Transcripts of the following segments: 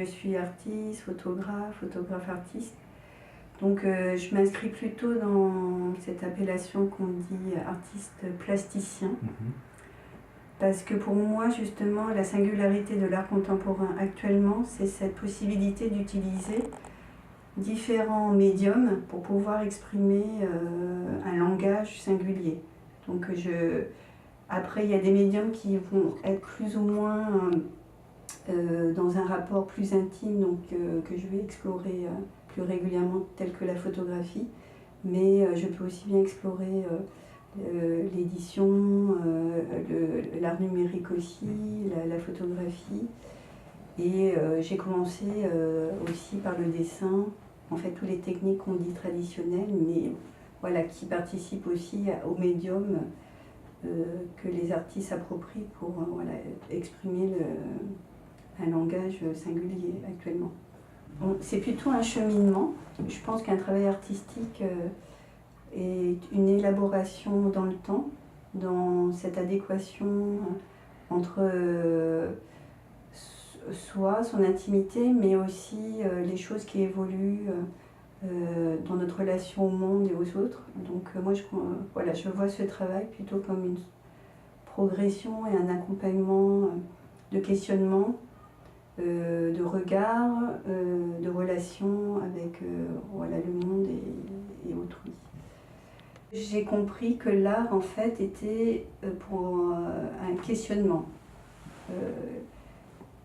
je suis artiste, photographe artiste. Donc je m'inscris plutôt dans cette appellation qu'on dit artiste plasticien. Parce que pour moi, justement, la singularité de l'art contemporain actuellement, c'est cette possibilité d'utiliser différents médiums pour pouvoir exprimer un langage singulier. Donc après, il y a des médiums qui vont être plus ou moins dans un rapport plus intime, donc que je vais explorer plus régulièrement, tel que la photographie. Mais je peux aussi bien explorer l'édition, l'art numérique aussi, la photographie. Et j'ai commencé aussi par le dessin, en fait toutes les techniques qu'on dit traditionnelles, mais voilà, qui participent aussi au médium que les artistes s'approprient pour voilà, exprimer un langage singulier actuellement. Bon, c'est plutôt un cheminement. Je pense qu'un travail artistique est une élaboration dans le temps, dans cette adéquation entre soi, son intimité, mais aussi les choses qui évoluent dans notre relation au monde et aux autres. Donc moi, voilà, je vois ce travail plutôt comme une progression et un accompagnement de questionnement, de regard, de relation avec voilà, le monde et autrui. J'ai compris que l'art, en fait, était pour un questionnement,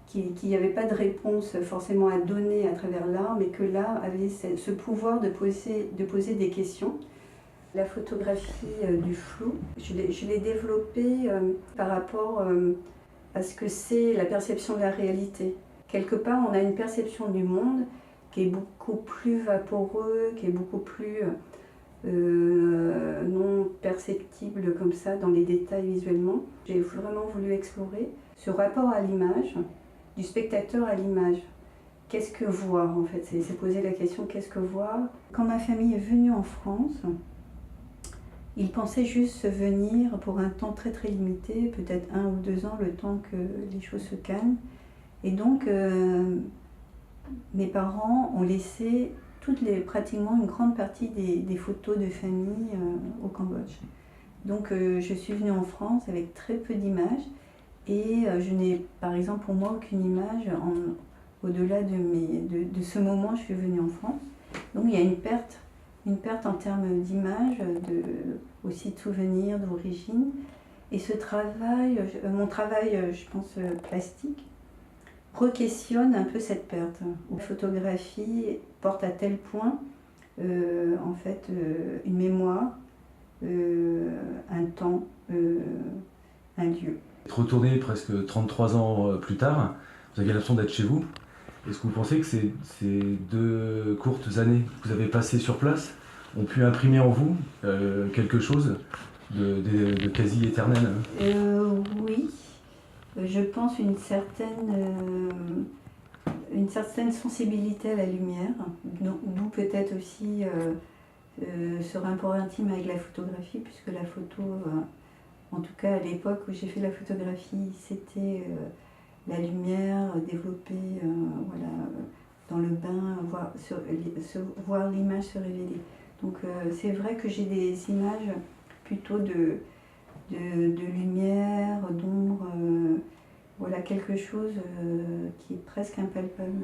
qu'il n'y avait pas de réponse forcément à donner à travers l'art, mais que l'art avait ce pouvoir de poser des questions. La photographie du flou, je l'ai développée par rapport à ce que c'est la perception de la réalité. Quelque part, on a une perception du monde qui est beaucoup plus vaporeux, qui est beaucoup plus non perceptible comme ça dans les détails visuellement. J'ai vraiment voulu explorer ce rapport à l'image, du spectateur à l'image. Qu'est-ce que voir en fait? C'est poser la question qu'est-ce que voir? Quand ma famille est venue en France, ils pensaient juste venir pour un temps très très limité, peut-être 1 ou 2 ans, le temps que les choses se calment. Et donc mes parents ont laissé pratiquement une grande partie des photos de famille au Cambodge. Donc je suis venue en France avec très peu d'images et je n'ai par exemple pour moi aucune image au-delà de ce moment où je suis venue en France. Donc il y a une perte en termes d'images, aussi de souvenirs, d'origine. Et ce travail, mon travail, je pense, plastique, re-questionne un peu cette perte. La photographie porte à tel point, en fait, une mémoire, un temps, un lieu. Retourné presque 33 ans plus tard, vous avez l'impression d'être chez vous. Est-ce que vous pensez que ces 2 courtes années que vous avez passées sur place ont pu imprimer en vous quelque chose de quasi éternel? Oui, je pense une certaine sensibilité à la lumière, d'où peut-être aussi ce rapport intime avec la photographie, puisque la photo, en tout cas à l'époque où j'ai fait la photographie, c'était la lumière développée voilà, dans le bain, voir l'image se révéler. Donc c'est vrai que j'ai des images plutôt de lumière, d'ombre, voilà quelque chose qui est presque impalpable.